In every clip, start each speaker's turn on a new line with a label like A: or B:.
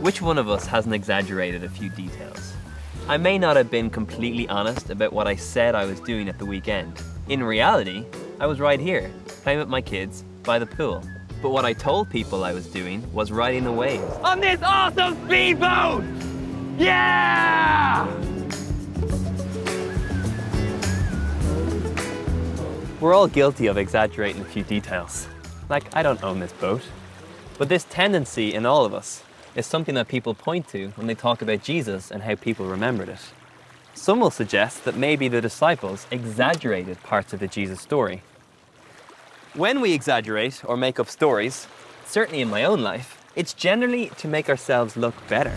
A: Which one of us hasn't exaggerated a few details? I may not have been completely honest about what I said I was doing at the weekend. In reality, I was right here, playing with my kids by the pool. But what I told people I was doing was riding the waves on this awesome speedboat! Yeah! We're all guilty of exaggerating a few details. Like, I don't own this boat. But this tendency in all of us is something that people point to when they talk about Jesus and how people remembered it. Some will suggest that maybe the disciples exaggerated parts of the Jesus story. When we exaggerate or make up stories, certainly in my own life, it's generally to make ourselves look better.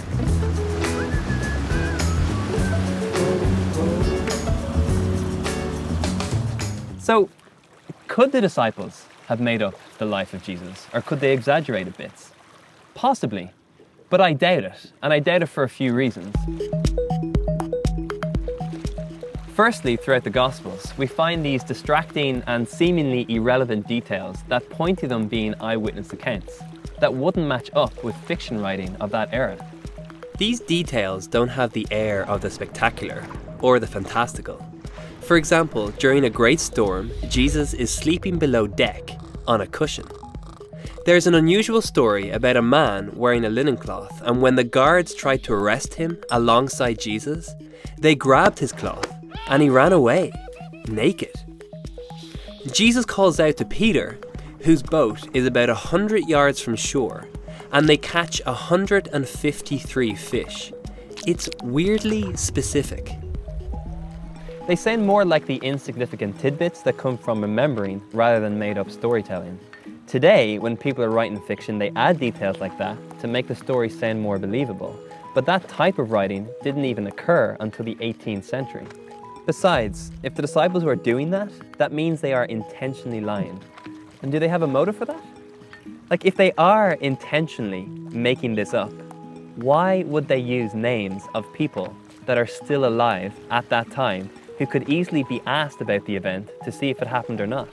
A: So, could the disciples have made up the life of Jesus, or could they exaggerate a bit? Possibly, but I doubt it, and I doubt it for a few reasons. Firstly, throughout the Gospels, we find these distracting and seemingly irrelevant details that point to them being eyewitness accounts, that wouldn't match up with fiction writing of that era. These details don't have the air of the spectacular or the fantastical. For example, during a great storm, Jesus is sleeping below deck on a cushion. There's an unusual story about a man wearing a linen cloth, and when the guards tried to arrest him alongside Jesus, they grabbed his cloth and he ran away, naked. Jesus calls out to Peter, whose boat is about 100 yards from shore, and they catch 153 fish. It's weirdly specific. They sound more like the insignificant tidbits that come from remembering rather than made-up storytelling. Today, when people are writing fiction, they add details like that to make the story sound more believable. But that type of writing didn't even occur until the 18th century. Besides, if the disciples were doing that, that means they are intentionally lying. And do they have a motive for that? Like, if they are intentionally making this up, why would they use names of people that are still alive at that time who could easily be asked about the event to see if it happened or not?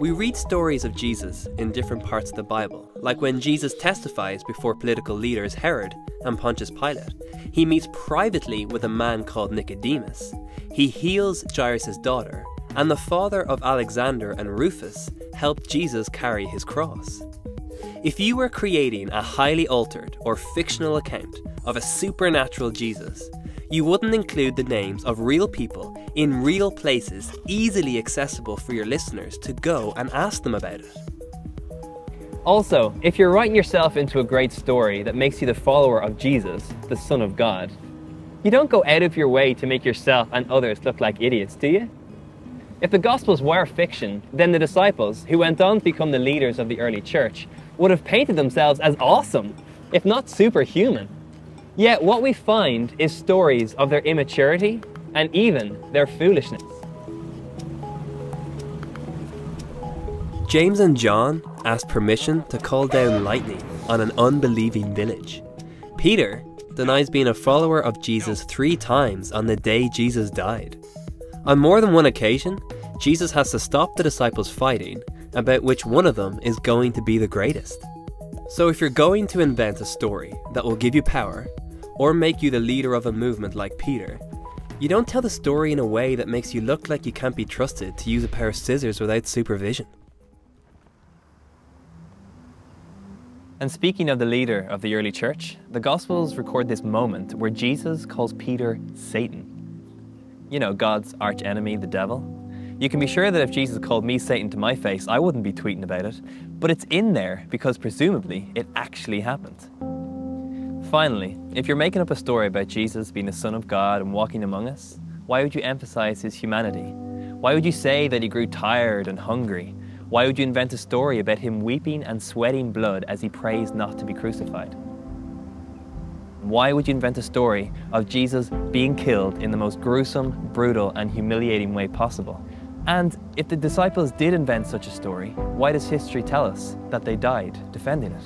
A: We read stories of Jesus in different parts of the Bible, like when Jesus testifies before political leaders Herod and Pontius Pilate. He meets privately with a man called Nicodemus. He heals Jairus' daughter, and the father of Alexander and Rufus helped Jesus carry his cross. If you were creating a highly altered or fictional account of a supernatural Jesus, you wouldn't include the names of real people in real places easily accessible for your listeners to go and ask them about it. Also, if you're writing yourself into a great story that makes you the follower of Jesus, the Son of God, you don't go out of your way to make yourself and others look like idiots, do you? If the Gospels were fiction, then the disciples, who went on to become the leaders of the early church, would have painted themselves as awesome, if not superhuman. Yet what we find is stories of their immaturity and even their foolishness. James and John asked permission to call down lightning on an unbelieving village. Peter denies being a follower of Jesus 3 times on the day Jesus died. On more than one occasion, Jesus has to stop the disciples fighting about which one of them is going to be the greatest. So if you're going to invent a story that will give you power, or make you the leader of a movement like Peter, you don't tell the story in a way that makes you look like you can't be trusted to use a pair of scissors without supervision. And speaking of the leader of the early church, the Gospels record this moment where Jesus calls Peter Satan. You know, God's arch enemy, the devil. You can be sure that if Jesus called me Satan to my face, I wouldn't be tweeting about it, but it's in there because presumably it actually happened. Finally, if you're making up a story about Jesus being the Son of God and walking among us, why would you emphasize his humanity? Why would you say that he grew tired and hungry? Why would you invent a story about him weeping and sweating blood as he prays not to be crucified? Why would you invent a story of Jesus being killed in the most gruesome, brutal, and humiliating way possible? And if the disciples did invent such a story, why does history tell us that they died defending it?